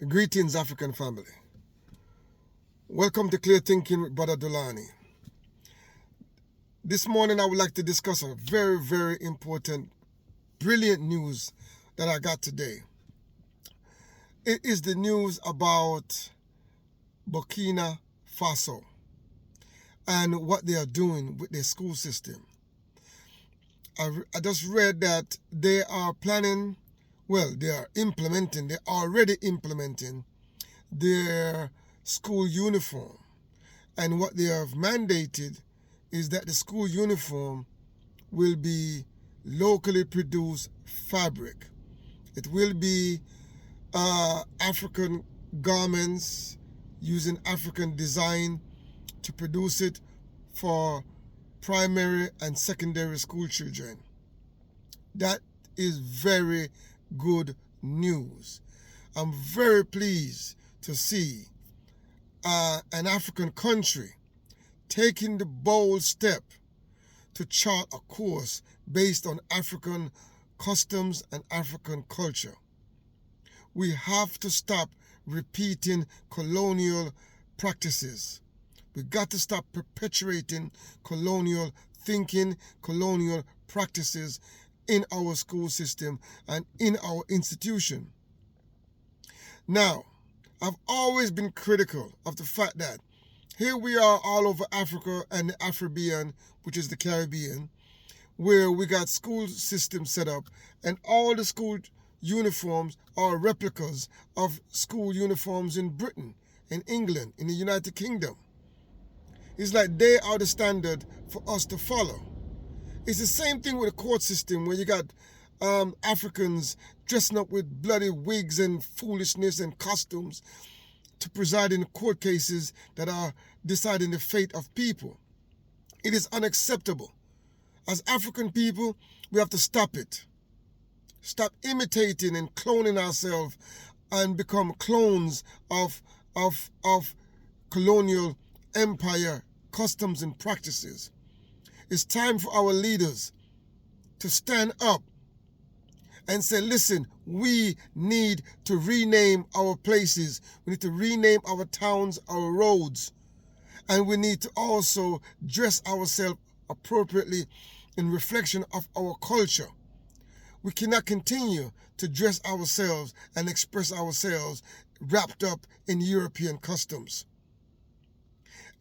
Greetings, African family. Welcome to Clear Thinking with Brother Dulani. This morning I would like to discuss a very, very important, brilliant news that I got today. It is the news about Burkina Faso and what they are doing with their school system. I just read that they are planning, they're already implementing their school uniform. And what they have mandated is that the school uniform will be locally produced fabric. It will be African garments using African design to produce it for primary and secondary school children. That is very good news. I'm very pleased to see an African country taking the bold step to chart a course based on African customs and African culture. We have to stop repeating colonial practices. We got to stop perpetuating colonial thinking, colonial practices in our school system and in our institution. Now, I've always been critical of the fact that here we are all over Africa and the Caribbean, which is the Caribbean, where we got school systems set up and all the school uniforms are replicas of school uniforms in Britain, in England, in the United Kingdom. It's like they are the standard for us to follow. It's the same thing with the court system where you got Africans dressing up with bloody wigs and foolishness and costumes to preside in court cases that are deciding the fate of people. It is unacceptable. As African people, we have to stop it. Stop imitating and cloning ourselves and become clones of colonial empire customs and practices. It's time for our leaders to stand up and say, listen, we need to rename our places. We need to rename our towns, our roads. And we need to also dress ourselves appropriately in reflection of our culture. We cannot continue to dress ourselves and express ourselves wrapped up in European customs.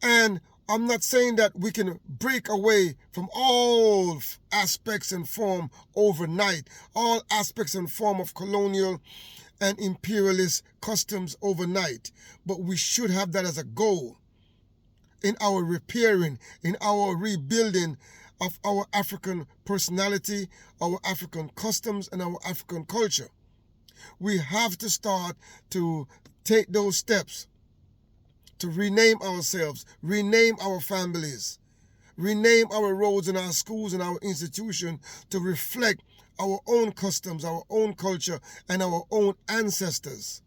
And I'm not saying that we can break away from all aspects and form overnight, all aspects and form of colonial and imperialist customs overnight, but we should have that as a goal in our repairing, in our rebuilding of our African personality, our African customs, and our African culture. We have to start to take those steps to rename ourselves, rename our families, rename our roads and our schools and our institution to reflect our own customs, our own culture, and our own ancestors.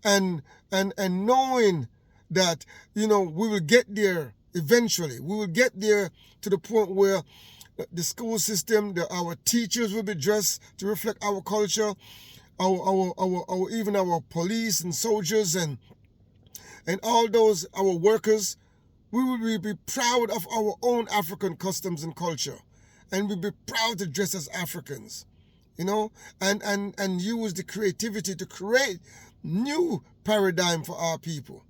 And knowing that, we will get there eventually. We will get there to the point where the school system, our teachers will be dressed to reflect our culture, even our police and soldiers and all those, our workers, we will be proud of our own African customs and culture. And we'll be proud to dress as Africans, and use the creativity to create new paradigm for our people.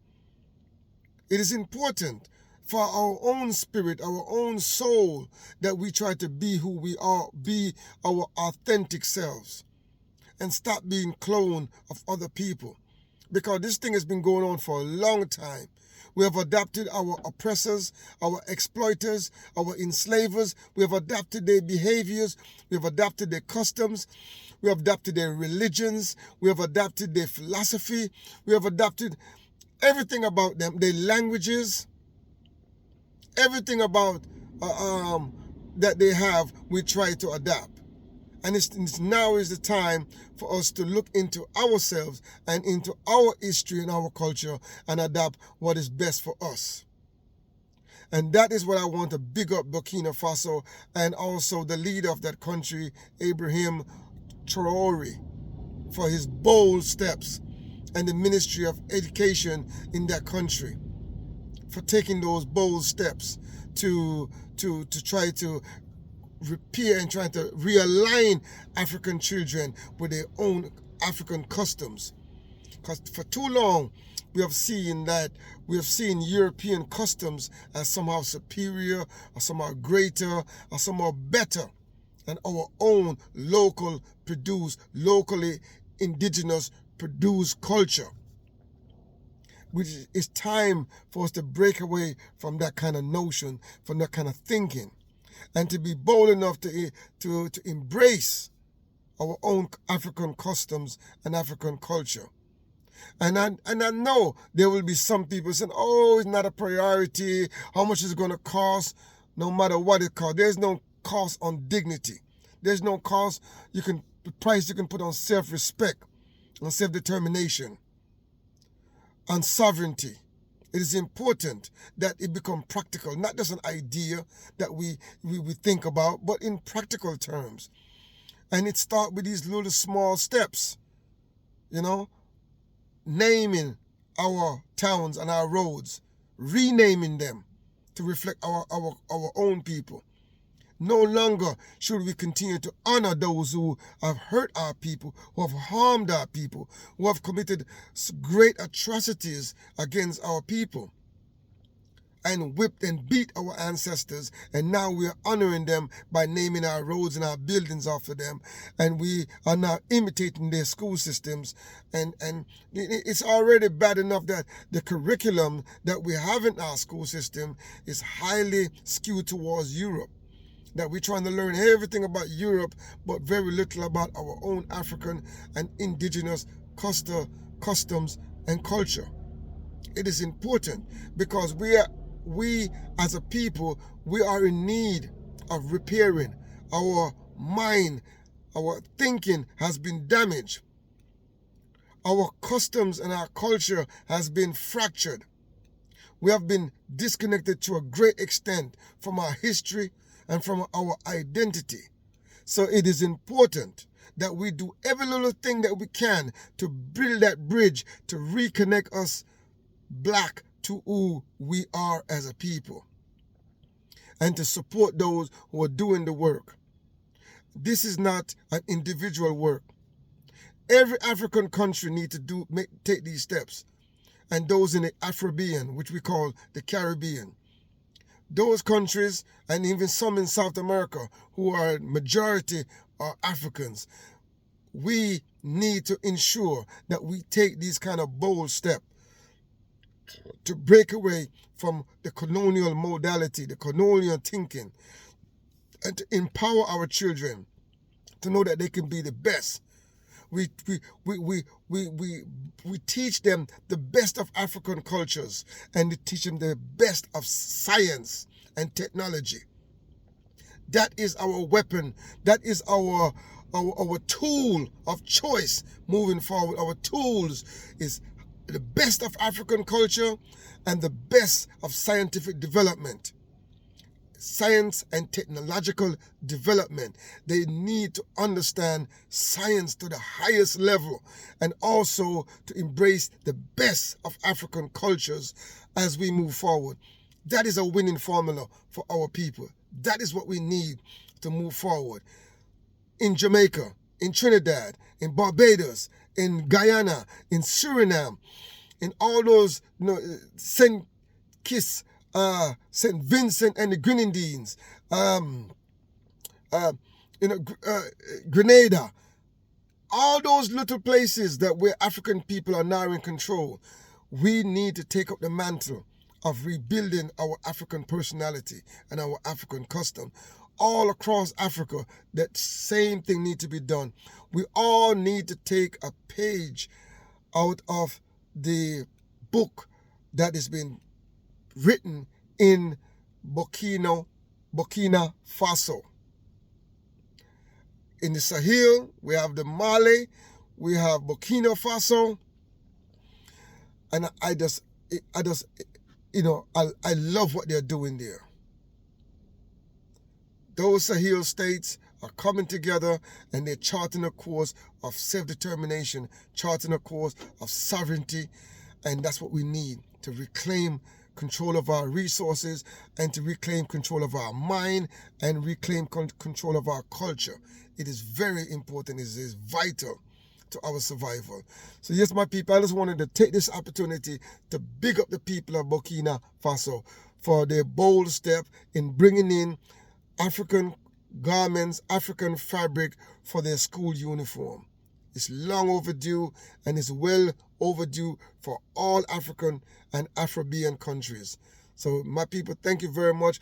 It is important for our own spirit, our own soul, that we try to be who we are, be our authentic selves, and stop being clone of other people. Because this thing has been going on for a long time. We have adopted our oppressors, our exploiters, our enslavers. We have adopted their behaviors. We have adopted their customs. We have adopted their religions. We have adopted their philosophy. We have adopted everything about them, their languages, everything about that they have, we try to adapt. And now is the time for us to look into ourselves and into our history and our culture and adapt what is best for us. And that is what I want to big up Burkina Faso and also the leader of that country, Ibrahim Traore, for his bold steps and the Ministry of Education in their country for taking those bold steps to try to repair and try to realign African children with their own African customs. Because for too long, we have seen European customs as somehow superior, or somehow greater, or somehow better than our own locally indigenous produced culture. Which is time for us to break away from that kind of notion, from that kind of thinking, and to be bold enough to embrace our own African customs and African culture. And I know there will be some people saying, oh, it's not a priority. How much is it going to cost? No matter what it costs. There's no cost on dignity. There's no cost the price you can put on self-respect, on self-determination, on sovereignty. It is important that it become practical, not just an idea that we think about, but in practical terms. And it starts with these little small steps, naming our towns and our roads, renaming them to reflect our own people. No longer should we continue to honor those who have hurt our people, who have harmed our people, who have committed great atrocities against our people, and whipped and beat our ancestors, and now we are honoring them by naming our roads and our buildings after them, and we are now imitating their school systems, and it's already bad enough that the curriculum that we have in our school system is highly skewed towards Europe, that we're trying to learn everything about Europe, but very little about our own African and indigenous customs and culture. It is important because we as a people, we are in need of repairing. Our mind, our thinking has been damaged. Our customs and our culture has been fractured. We have been disconnected to a great extent from our history and from our identity. So it is important that we do every little thing that we can to build that bridge, to reconnect us black to who we are as a people, and to support those who are doing the work. This is not an individual work. Every African country needs to take these steps, and those in the Caribbean, which we call the Caribbean. Those countries, and even some in South America, who are majority are Africans, we need to ensure that we take these kind of bold steps to break away from the colonial modality, the colonial thinking, and to empower our children to know that they can be the best. We teach them the best of African cultures, and we teach them the best of science and technology. That is our weapon. That is our tool of choice moving forward. Our tools is the best of African culture and the best of scientific development. Science and technological development. They need to understand science to the highest level, and also to embrace the best of African cultures as we move forward. That is a winning formula for our people. That is what we need to move forward. In Jamaica, in Trinidad, in Barbados, in Guyana, in Suriname, in all those, St. Kitts, St. Vincent and the Grenadines, Grenada, all those little places where African people are now in control. We need to take up the mantle of rebuilding our African personality and our African custom. All across Africa, that same thing needs to be done. We all need to take a page out of the book that has been written in Burkina Faso. In the Sahel, we have the Mali, we have Burkina Faso, and I love what they're doing there. Those Sahel states are coming together and they're charting a course of self-determination, charting a course of sovereignty, and that's what we need to reclaim control of our resources and to reclaim control of our mind and reclaim control of our culture. It is very important. It is vital to our survival. So yes, my people, I just wanted to take this opportunity to big up the people of Burkina Faso for their bold step in bringing in African garments, African fabric for their school uniform. It's long overdue and it's well overdue for all African and Caribbean countries. So my people, thank you very much.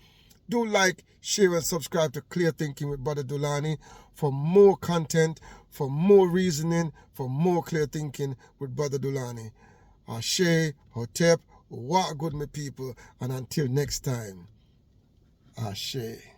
Do like, share and subscribe to Clear Thinking with Brother Dulani for more content, for more reasoning, for more clear thinking with Brother Dulani. Ashe, Hotep, what good my people, and until next time, Ashe.